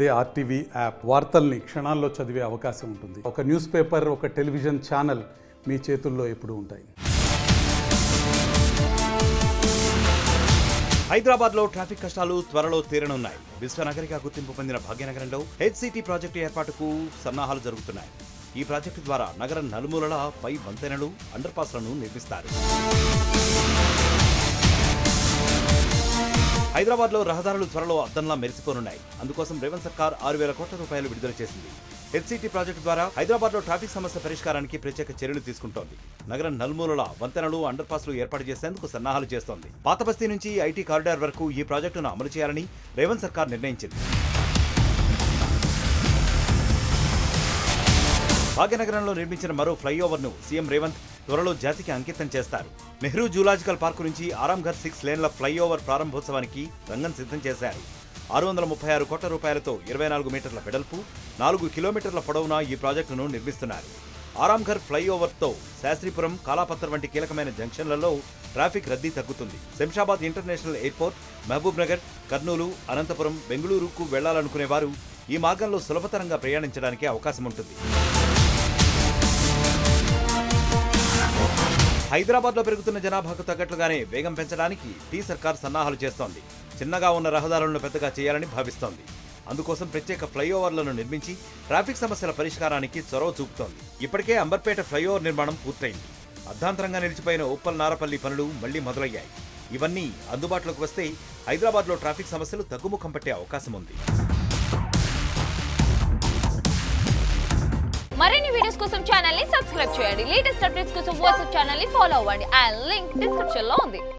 అదే RTV app వార్తల్ని క్షణాల్లో చదివే అవకాశం ఉంటుంది. ఒక న్యూస్ పేపర్, ఒక టెలివిజన్ ఛానల్ మీ చేతుల్లో ఎప్పుడూ ఉంటాయి. హైదరాబాద్లో ట్రాఫిక్ కష్టాలు త్వరలో తీరనున్నాయి. విశ్వనగరిగా గుర్తింపు పొందిన భాగ్యనగరంలో హెచ్సిటీ ప్రాజెక్టు ఏర్పాటుకు సన్నాహాలు జరుగుతున్నాయి. ఈ ప్రాజెక్టు ద్వారా నగరం నలుమూలలా పై వంతెనలు, అండర్ పాస్లను నిర్మిస్తారు. హైదరాబాద్లో రహదారులు త్వరలో అద్దంలా మెరిసిపోనున్నాయి. అందుకోసం రేవంత్ సర్కార్ 6,000 కోట్ల రూపాయలు విడుదల చేసింది. హెచ్సిటీ ప్రాజెక్టు ద్వారా హైదరాబాద్లో ట్రాఫిక్ సమస్య పరిష్కారానికి ప్రత్యేక చర్యలు తీసుకుంటోంది. నగరం నలుమూలలా వంతెనలు, అండర్ పాస్లు ఏర్పాటు చేసేందుకు సన్నాహాలు చేస్తోంది. పాత బస్తీ నుంచి ఐటీ కారిడార్ వరకు ఈ ప్రాజెక్టును అమలు చేయాలని రేవంత్ సర్కార్ నిర్ణయించింది. భాగ్యనగరంలో నిర్మించిన మరో ఫ్లైఓవర్ను సీఎం రేవంత్ త్వరలో జాతికి అంకితం చేస్తారు. నెహ్రూ జూలాజికల్ పార్కు నుంచి ఆరాంఘర్ 6 లేన్ల ఫ్లైఓవర్ ప్రారంభోత్సవానికి రంగం సిద్ధం చేశారు. 636 కోట్ల రూపాయలతో 24 మీటర్ల వెడల్పు, 4 కిలోమీటర్ల పొడవున ఈ ప్రాజెక్టును నిర్మిస్తున్నారు. ఆరాంఘర్ ఫ్లైఓవర్తో శాస్త్రీపురం, కాలాపత్తర్ వంటి కీలకమైన జంక్షన్లలో ట్రాఫిక్ రద్దీ తగ్గుతుంది. శంషాబాద్ ఇంటర్నేషనల్ ఎయిర్పోర్ట్, మహబూబ్ నగర్, కర్నూలు, అనంతపురం, బెంగళూరుకు వెళ్లాలనుకునే వారు ఈ మార్గంలో సులభతరంగా ప్రయాణించడానికి అవకాశం ఉంటుంది. హైదరాబాద్లో పెరుగుతున్న జనాభాకు తగ్గట్లుగానే వేగం పెంచడానికి టీ సర్కార్ సన్నాహాలు చేస్తోంది. చిన్నగా ఉన్న రహదారులను పెద్దగా చేయాలని భావిస్తోంది. అందుకోసం ప్రత్యేక ఫ్లైఓవర్లను నిర్మించి ట్రాఫిక్ సమస్యల పరిష్కారానికి చొరవ చూపుతోంది. ఇప్పటికే అంబర్పేట ఫ్లైఓవర్ నిర్మాణం పూర్తయింది. అర్ధాంతరంగా నిలిచిపోయిన ఉప్పల్ నారపల్లి పనులు మళ్లీ మొదలయ్యాయి. ఇవన్నీ అందుబాటులోకి వస్తే హైదరాబాద్లో ట్రాఫిక్ సమస్యలు తగ్గుముఖం పట్టే అవకాశం ఉంది. మరిన్ని వీడియోస్ కోసం ఛానల్ ని సబ్స్క్రైబ్ చేయండి. లేటెస్ట్ అప్డేట్స్ కోసం వాట్సాప్ ఛానల్ ని ఫాలో అవ్వండి. ఆ లింక్ డిస్క్రిప్షన్ లో ఉంది.